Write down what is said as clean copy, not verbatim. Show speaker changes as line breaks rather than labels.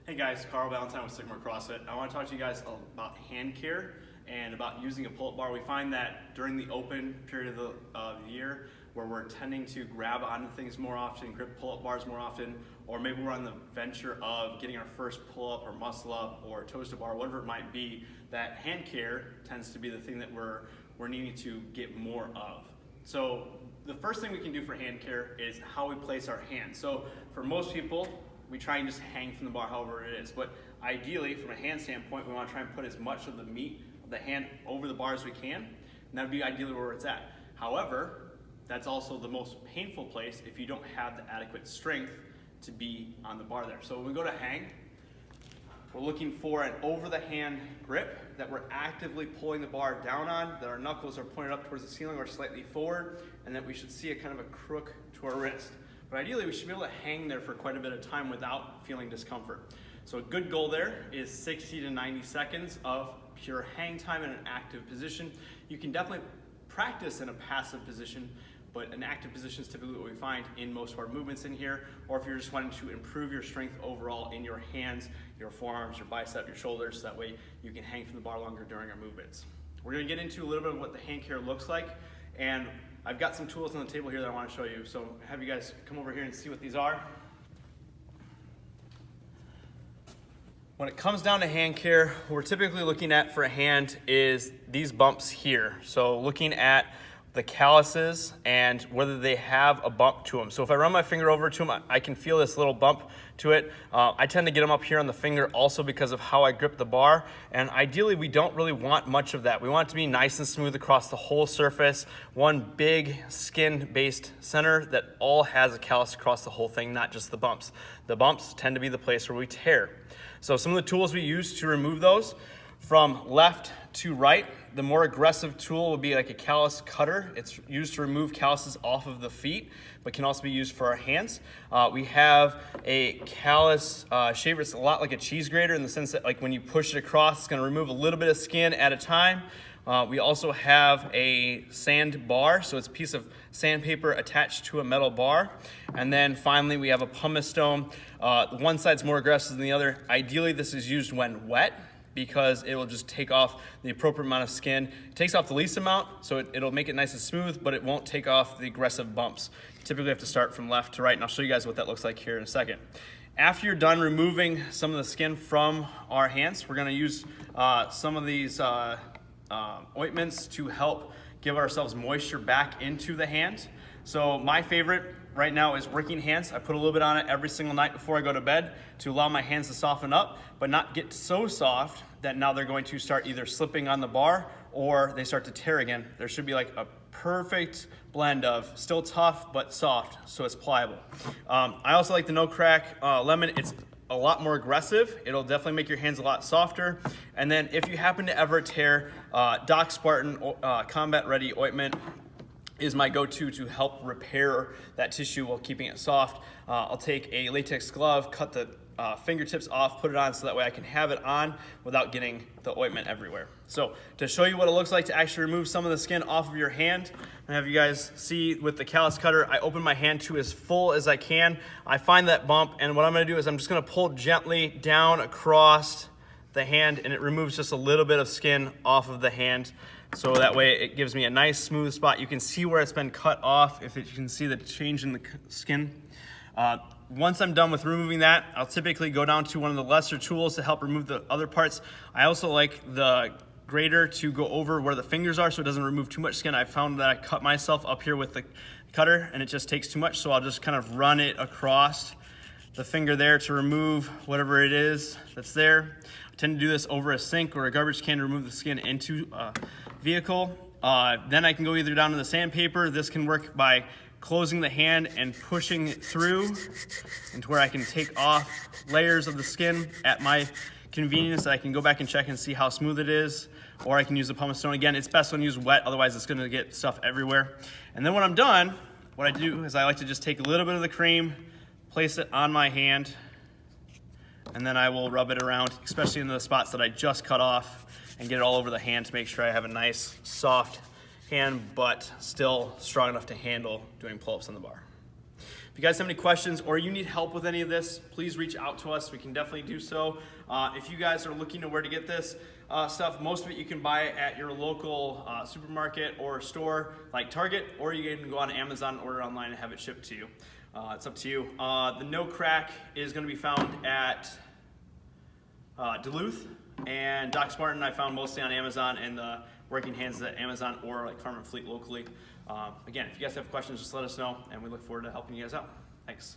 Hey guys, Carl Valentine with Sigma CrossFit. I want to talk to you guys about hand care and about using a pull-up bar. We find that during the open period of the year where we're tending to grab onto things more often, grip pull-up bars more often, or maybe we're on the venture of getting our first pull-up or muscle-up or toes-to bar, whatever it might be, that hand care tends to be the thing that we're needing to get more of. So the first thing we can do for hand care is how we place our hands. So for most people, we try and just hang from the bar however it is. But ideally, from a hand standpoint, we want to try and put as much of the meat of the hand over the bar as we can. And that would be ideally where it's at. However, that's also the most painful place if you don't have the adequate strength to be on the bar there. So when we go to hang, we're looking for an over the hand grip that we're actively pulling the bar down on, that our knuckles are pointed up towards the ceiling or slightly forward, and that we should see a kind of a crook to our wrist. But ideally, we should be able to hang there for quite a bit of time without feeling discomfort. So a good goal there is 60 to 90 seconds of pure hang time in an active position. You can definitely practice in a passive position, but an active position is typically what we find in most of our movements in here, or if you're just wanting to improve your strength overall in your hands, your forearms, your bicep, your shoulders, so that way you can hang from the bar longer during our movements. We're gonna get into a little bit of what the hand care looks like, and I've got some tools on the table here that I want to show you. So have you guys come over here and see what these are. When it comes down to hand care, what we're typically looking at for a hand is these bumps here. So looking at the calluses and whether they have a bump to them. So if I run my finger over to them, I can feel this little bump to it. I tend to get them up here on the finger also because of how I grip the bar. And ideally, we don't really want much of that. We want it to be nice and smooth across the whole surface. One big skin-based center that all has a callus across the whole thing, not just the bumps. The bumps tend to be the place where we tear. So some of the tools we use to remove those, from left to right, the more aggressive tool would be like a callus cutter. It's used to remove calluses off of the feet, but can also be used for our hands. We have a callus shaver. It's a lot like a cheese grater in the sense that like when you push it across, it's gonna remove a little bit of skin at a time. We also have a sand bar, so it's a piece of sandpaper attached to a metal bar. And then finally, we have a pumice stone. One side's more aggressive than the other. Ideally, this is used when wet, because it will just take off the appropriate amount of skin. It takes off the least amount, so it'll make it nice and smooth, but it won't take off the aggressive bumps. You typically have to start from left to right, and I'll show you guys what that looks like here in a second. After you're done removing some of the skin from our hands, we're gonna use some of these ointments to help give ourselves moisture back into the hand. So my favorite right now is working hands. I put a little bit on it every single night before I go to bed to allow my hands to soften up, but not get so soft that now they're going to start either slipping on the bar or they start to tear again. There should be like a perfect blend of still tough but soft, so it's pliable. I also like the No Crack Lemon. It's a lot more aggressive. It'll definitely make your hands a lot softer. And then if you happen to ever tear, Doc Spartan Combat Ready Ointment is my go-to to help repair that tissue while keeping it soft. I'll take a latex glove, cut the fingertips off, put it on so that way I can have it on without getting the ointment everywhere. So to show you what it looks like to actually remove some of the skin off of your hand, and have you guys see with the callus cutter, I open my hand to as full as I can. I find that bump, and what I'm gonna do is I'm just gonna pull gently down across the hand, and it removes just a little bit of skin off of the hand. So that way it gives me a nice smooth spot. You can see where it's been cut off if you can see the change in the skin. Once I'm done with removing that, I'll typically go down to one of the lesser tools to help remove the other parts. I also like the grater to go over where the fingers are so it doesn't remove too much skin. I found that I cut myself up here with the cutter and it just takes too much, so I'll just kind of run it across the finger there to remove whatever it is that's there. I tend to do this over a sink or a garbage can to remove the skin into a vehicle. Then I can go either down to the sandpaper. This can work by closing the hand and pushing it through into where I can take off layers of the skin at my convenience. I can go back and check and see how smooth it is, or I can use the pumice stone. Again, it's best when used wet, otherwise it's gonna get stuff everywhere. And then when I'm done, what I do is I like to just take a little bit of the cream, place it on my hand, and then I will rub it around, especially in the spots that I just cut off, and get it all over the hand to make sure I have a nice, soft hand, but still strong enough to handle doing pull-ups on the bar. If you guys have any questions or you need help with any of this, please reach out to us. We can definitely do so. If you guys are looking to where to get this stuff, most of it you can buy at your local supermarket or store like Target, or you can go on Amazon, order online, and have it shipped to you. It's up to you. The No Crack is going to be found at Duluth, and Doc Spartan I found mostly on Amazon, and the Working Hands at Amazon or like Farm and Fleet locally. Again, if you guys have questions, just let us know, and we look forward to helping you guys out. Thanks.